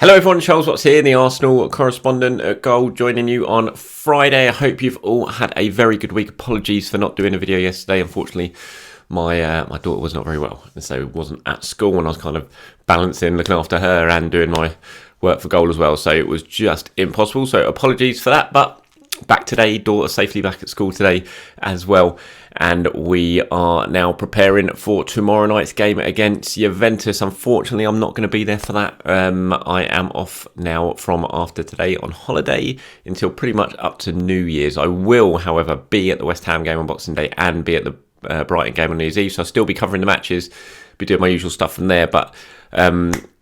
Hello everyone, Charles Watts here, the Arsenal correspondent at Goal, joining you on Friday. I hope you've all had a very good week. Apologies for not doing a video yesterday. Unfortunately, my daughter was not very well, and so wasn't at school, and I was kind of balancing, looking after her and doing my work for Goal as well. So it was just impossible. So apologies for that, but back today, daughter safely back at school today as well. And we are now preparing for tomorrow night's game against Juventus. Unfortunately, I'm not going to be there for that. I am off now from after today on holiday until pretty much up to New Year's. I will, however, be at the West Ham game on Boxing Day and be at the Brighton game on New Year's Eve. So I'll still be covering the matches, be doing my usual stuff from there. But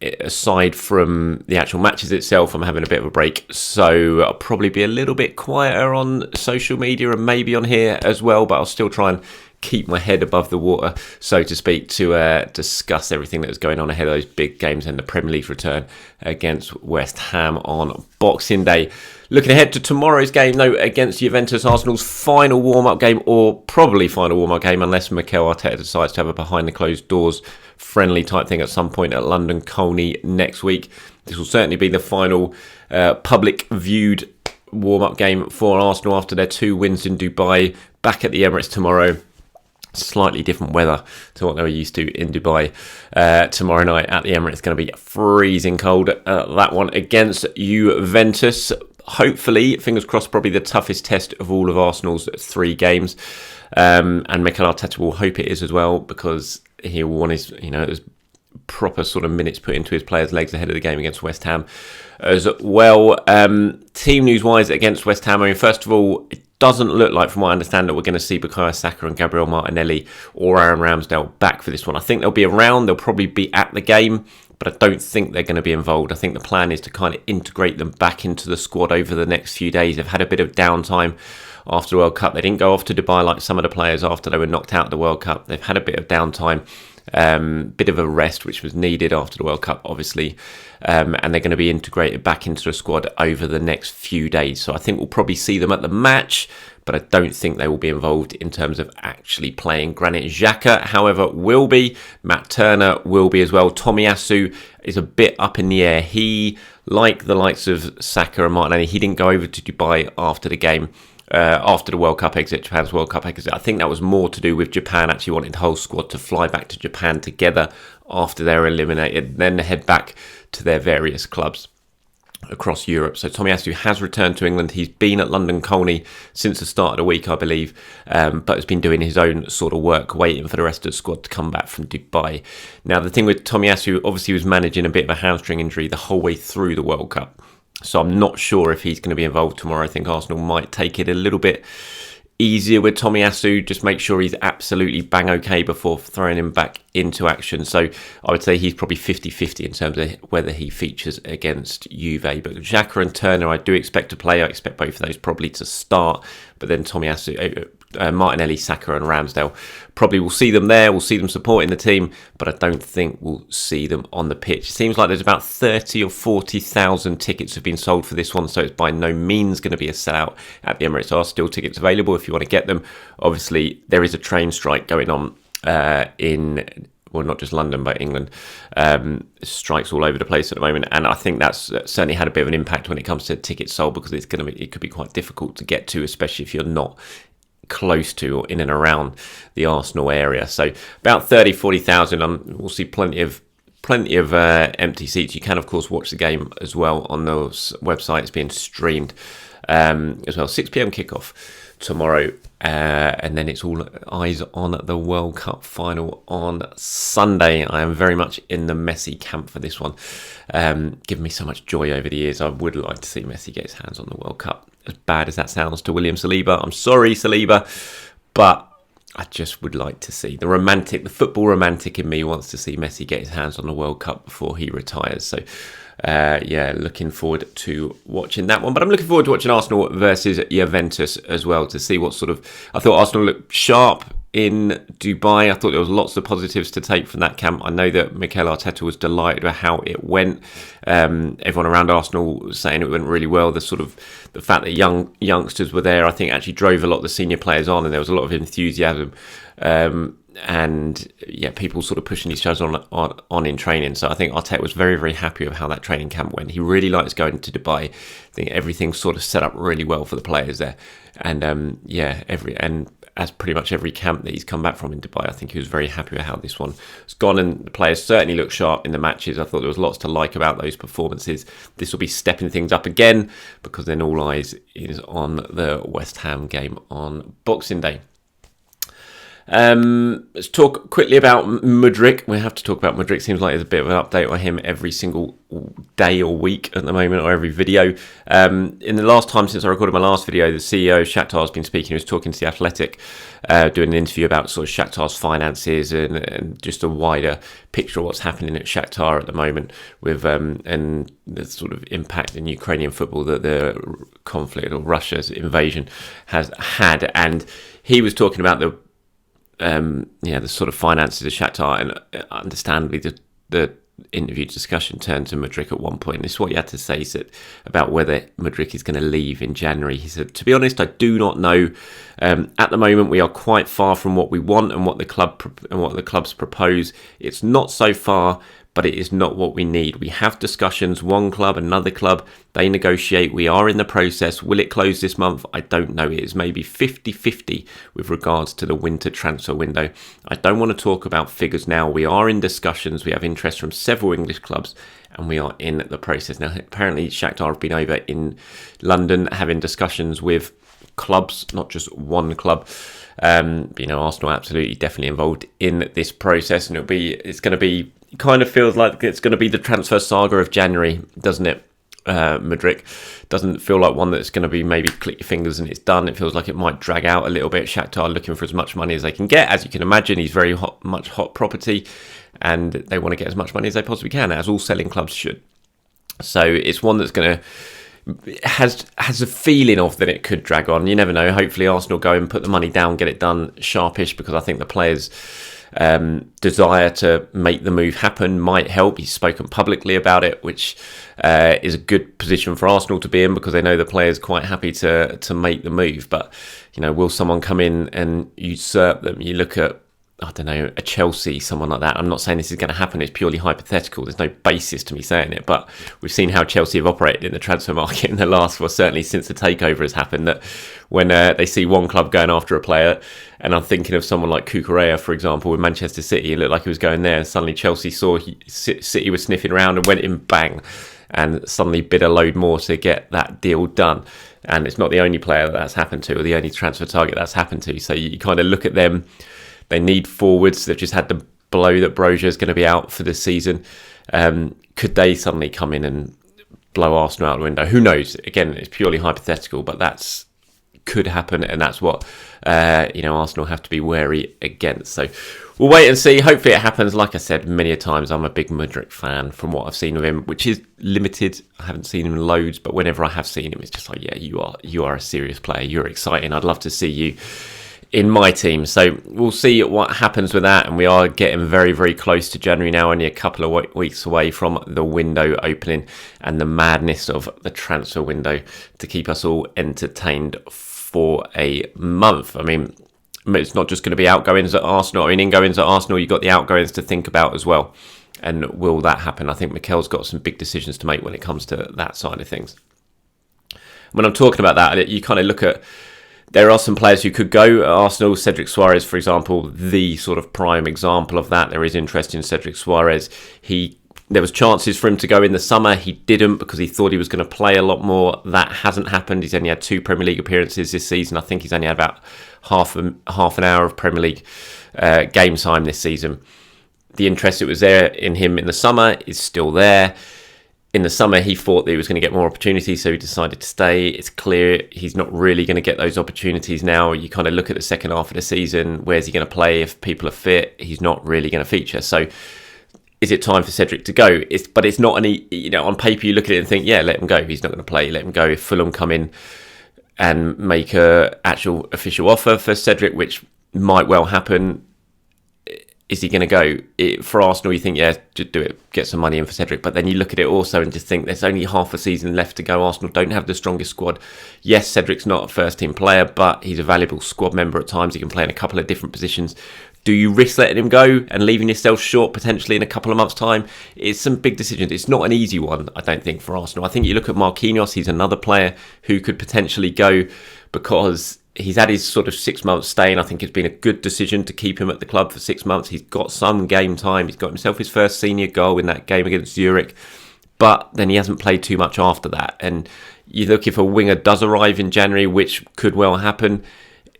aside from the actual matches itself, I'm having a bit of a break, so I'll probably be a little bit quieter on social media and maybe on here as well, but I'll still try and keep my head above the water, so to speak, to discuss everything that was going on ahead of those big games and the Premier League's return against West Ham on Boxing Day. Looking ahead to tomorrow's game, though, against Juventus, Arsenal's final warm-up game, or probably final warm-up game, unless Mikel Arteta decides to have a behind-the-closed-doors friendly type thing at some point at London Colney next week. This will certainly be the final public-viewed warm-up game for Arsenal after their 2 wins in Dubai, back at the Emirates tomorrow. Slightly different weather to what they were used to in Dubai. Tomorrow night at the Emirates, going to be freezing cold. That one against Juventus. Hopefully, fingers crossed, probably the toughest test of all of Arsenal's 3 games. And Mikel Arteta will hope it is as well, because he will want his, proper sort of minutes put into his players' legs ahead of the game against West Ham as well. Team news-wise against West Ham, I mean, first of all, it doesn't look like, from what I understand, that we're going to see Bukayo Saka and Gabriel Martinelli or Aaron Ramsdale back for this one. I think they'll be around, they'll probably be at the game, but I don't think they're going to be involved. I think the plan is to kind of integrate them back into the squad over the next few days. They've had a bit of downtime after the World Cup. They didn't go off to Dubai like some of the players after they were knocked out of the World Cup. They've had a bit of downtime, bit of a rest, which was needed after the World Cup, obviously. And they're going to be integrated back into the squad over the next few days. So I think we'll probably see them at the match, but I don't think they will be involved in terms of actually playing. Granit Xhaka, however, will be. Matt Turner will be as well. Tomiyasu is a bit up in the air. He, like the likes of Saka and Martinelli, he didn't go over to Dubai after the game. After the World Cup exit, Japan's World Cup exit. I think that was more to do with Japan actually wanting the whole squad to fly back to Japan together after they're eliminated, then head back to their various clubs across Europe. So Tomiyasu has returned to England. He's been at London Colney since the start of the week, I believe, but has been doing his own sort of work, waiting for the rest of the squad to come back from Dubai. Now, the thing with Tomiyasu, obviously, he was managing a bit of a hamstring injury the whole way through the World Cup. So I'm not sure if he's going to be involved tomorrow. I think Arsenal might take it a little bit easier with Tomiyasu, just make sure he's absolutely bang okay before throwing him back into action. So I would say he's probably 50-50 in terms of whether he features against Juve. But Xhaka and Turner, I do expect to play. I expect both of those probably to start. But then Tomiyasu, Martinelli, Saka and Ramsdale, probably we'll see them there. We'll see them supporting the team, but I don't think we'll see them on the pitch. It seems like there's about 30 or 40,000 tickets have been sold for this one, so it's by no means going to be a sellout at the Emirates. There are still tickets available if you want to get them. Obviously, there is a train strike going on in, well, not just London, but England. Strikes all over the place at the moment, and I think that's certainly had a bit of an impact when it comes to tickets sold, because it could be quite difficult to get to, especially if you're not close to or in and around the Arsenal area. So about 30-40,000. We'll see plenty of empty seats. You can, of course, watch the game as well on the website. It's being streamed as well. 6 p.m. kickoff tomorrow, and then it's all eyes on the World Cup final on Sunday. I am very much in the Messi camp for this one. Given me so much joy over the years. I would like to see Messi get his hands on the World Cup. As bad as that sounds to William Saliba, I'm sorry, Saliba, but I just would like to see the football romantic in me wants to see Messi get his hands on the World Cup before he retires. So looking forward to watching that one. But I'm looking forward to watching Arsenal versus Juventus as well, to see what sort of... I thought Arsenal looked sharp in Dubai. I thought there was lots of positives to take from that camp. I know that Mikel Arteta was delighted with how it went. Everyone around Arsenal was saying it went really well. The fact that youngsters were there, I think, actually drove a lot of the senior players on, and there was a lot of enthusiasm and yeah, people sort of pushing each other on in training. So I think Arteta was very, very happy with how that training camp went. He really likes going to Dubai. I think everything's sort of set up really well for the players there. And as pretty much every camp that he's come back from in Dubai, I think he was very happy with how this one has gone, and the players certainly looked sharp in the matches. I thought there was lots to like about those performances. This will be stepping things up again, because then all eyes is on the West Ham game on Boxing Day. Let's talk quickly about Mudryk. We have to talk about Mudryk. Seems like there's a bit of an update on him every single day or week at the moment, or every video. In the last time since I recorded my last video, the CEO of Shakhtar has been speaking. He was talking to The Athletic, doing an interview about sort of Shakhtar's finances and just a wider picture of what's happening at Shakhtar at the moment with and the sort of impact in Ukrainian football that the conflict or Russia's invasion has had. And he was talking about the sort of finances of Shakhtar, and understandably the interview discussion turned to Mudryk at one point. This is what he had to say. He said about whether Mudryk is going to leave in January. He said, "To be honest, I do not know. At the moment, we are quite far from what we want and what the clubs propose. It's not so far, but it is not what we need. We have discussions, one club, another club, they negotiate. We are in the process. Will it close this month? I don't know. It is maybe 50-50 with regards to the winter transfer window. I don't want to talk about figures now. We are in discussions. We have interest from several English clubs, and we are in the process." Now, apparently Shakhtar have been over in London having discussions with clubs, not just one club. Arsenal are absolutely definitely involved in this process, and it kind of feels like it's going to be the transfer saga of January, doesn't it? Mudryk doesn't feel like one that's going to be maybe click your fingers and it's done. It feels like it might drag out a little bit. Shakhtar looking for as much money as they can get. As you can imagine, he's very much hot property, and they want to get as much money as they possibly can, as all selling clubs should. So it's one that's going to has a feeling of that it could drag on. You never know. Hopefully Arsenal go and put the money down, get it done sharpish, because I think the players' desire to make the move happen might help. He's spoken publicly about it, which is a good position for Arsenal to be in, because they know the players quite happy to make the move. But will someone come in and usurp them? You look at, I don't know, a Chelsea, someone like that. I'm not saying this is going to happen. It's purely hypothetical. There's no basis to me saying it. But we've seen how Chelsea have operated in the transfer market in the last, certainly since the takeover has happened, that when they see one club going after a player, and I'm thinking of someone like Cucurella, for example, with Manchester City, it looked like he was going there, and suddenly Chelsea saw City was sniffing around and went in bang, and suddenly bid a load more to get that deal done. And it's not the only player that's happened to, or the only transfer target that's happened to. So you kind of look at them. They need forwards. They've just had the blow that Brozier is going to be out for this season. Could they suddenly come in and blow Arsenal out the window? Who knows? Again, it's purely hypothetical, but that's could happen, and that's what Arsenal have to be wary against. So we'll wait and see. Hopefully it happens. Like I said many a times, I'm a big Mudryk fan from what I've seen of him, which is limited. I haven't seen him loads, but whenever I have seen him, it's just like, yeah, you are a serious player. You're exciting. I'd love to see you in my team. So we'll see what happens with that, and we are getting very, very close to January now, only a couple of weeks away from the window opening and the madness of the transfer window to keep us all entertained for a month. I mean, it's not just going to be outgoings at Arsenal. I mean, ingoings at Arsenal, you've got the outgoings to think about as well. And will that happen? I think Mikel's got some big decisions to make when it comes to that side of things. When I'm talking about that, you kind of look at, there are some players who could go. Arsenal, Cedric Soares, for example, the sort of prime example of that. There is interest in Cedric Soares. There was chances for him to go in the summer. He didn't, because he thought he was going to play a lot more. That hasn't happened. He's only had 2 Premier League appearances this season. I think he's only had about half an hour of Premier League game time this season. The interest that was there in him in the summer is still there. In the summer, he thought that he was going to get more opportunities, so he decided to stay. It's clear he's not really going to get those opportunities now. You kind of look at the second half of the season. Where's he going to play if people are fit? He's not really going to feature. So is it time for Cedric to go? But it's not any, on paper you look at it and think, yeah, let him go. He's not going to play. Let him go. If Fulham come in and make a actual official offer for Cedric, which might well happen, is he going to go? For Arsenal, you think, yeah, just do it, get some money in for Cedric. But then you look at it also and just think there's only half a season left to go. Arsenal don't have the strongest squad. Yes, Cedric's not a first-team player, but he's a valuable squad member at times. He can play in a couple of different positions. Do you risk letting him go and leaving yourself short potentially in a couple of months' time? It's some big decisions. It's not an easy one, I don't think, for Arsenal. I think you look at Marquinhos, he's another player who could potentially go because he's had his sort of 6 months stay, and I think it's been a good decision to keep him at the club for 6 months. He's got some game time. He's got himself his first senior goal in that game against Zurich, but then he hasn't played too much after that. And you look, if a winger does arrive in January, which could well happen,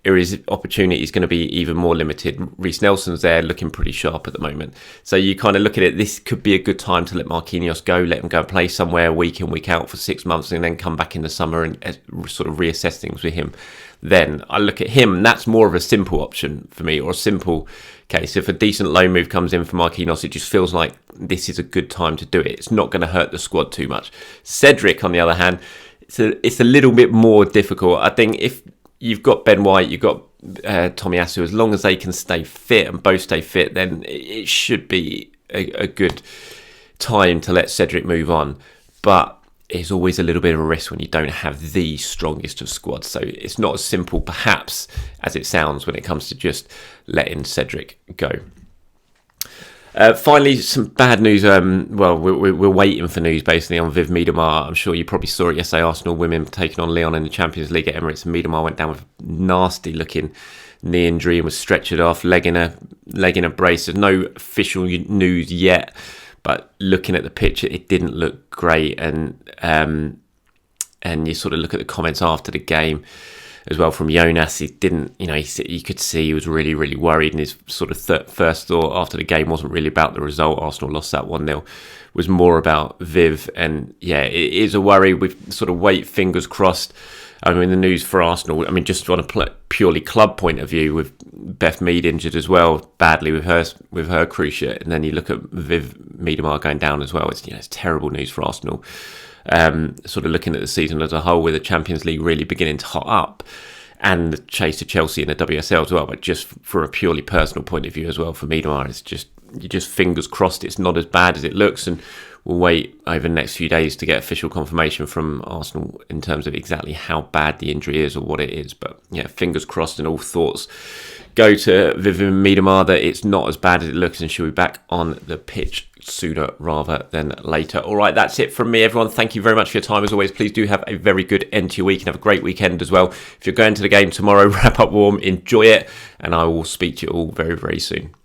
his opportunity is going to be even more limited. Reece Nelson's there looking pretty sharp at the moment. So you kind of look at it, this could be a good time to let Marquinhos go, let him go and play somewhere week in, week out for 6 months, and then come back in the summer and sort of reassess things with him. Then I look at him, and that's more of a simple option for me, or a simple case. If a decent loan move comes in for Marquinhos, it just feels like this is a good time to do it. It's not going to hurt the squad too much. Cedric, on the other hand, it's a little bit more difficult. I think if you've got Ben White, you've got Tomiyasu, as long as they can stay fit and both stay fit, then it should be a good time to let Cedric move on. But it's always a little bit of a risk when you don't have the strongest of squads. So it's not as simple, perhaps, as it sounds when it comes to just letting Cedric go. Finally, some bad news. We're waiting for news basically on Viv Miedema. I'm sure you probably saw it yesterday. Arsenal women taking on Lyon in the Champions League at Emirates, and Miedema went down with a nasty looking knee injury and was stretchered off, leg in a brace. There's no official news yet, but looking at the picture, it didn't look great. And you sort of look at the comments after the game as well from Jonas. He didn't, you could see he was really, really worried, and his sort of first thought after the game wasn't really about the result. Arsenal lost that 1-0, was more about Viv. And yeah, it is a worry. We sort of wait, fingers crossed. I mean, the news for Arsenal, just on a purely club point of view, with Beth Mead injured as well badly with her cruciate, and then you look at Viv Miedema going down as well. It's terrible news for Arsenal. Sort of looking at the season as a whole, with the Champions League really beginning to hot up, and the chase to Chelsea in the WSL as well. But just for a purely personal point of view as well, for Miedema, it's just fingers crossed it's not as bad as it looks, and we'll wait over the next few days to get official confirmation from Arsenal in terms of exactly how bad the injury is or what it is. But yeah, fingers crossed, and all thoughts go to Vivianne Miedema that it's not as bad as it looks, and she'll be back on the pitch sooner rather than later. All right, that's it from me, everyone. Thank you very much for your time. As always, please do have a very good end to your week and have a great weekend as well. If you're going to the game tomorrow, wrap up warm, enjoy it, and I will speak to you all very, very soon.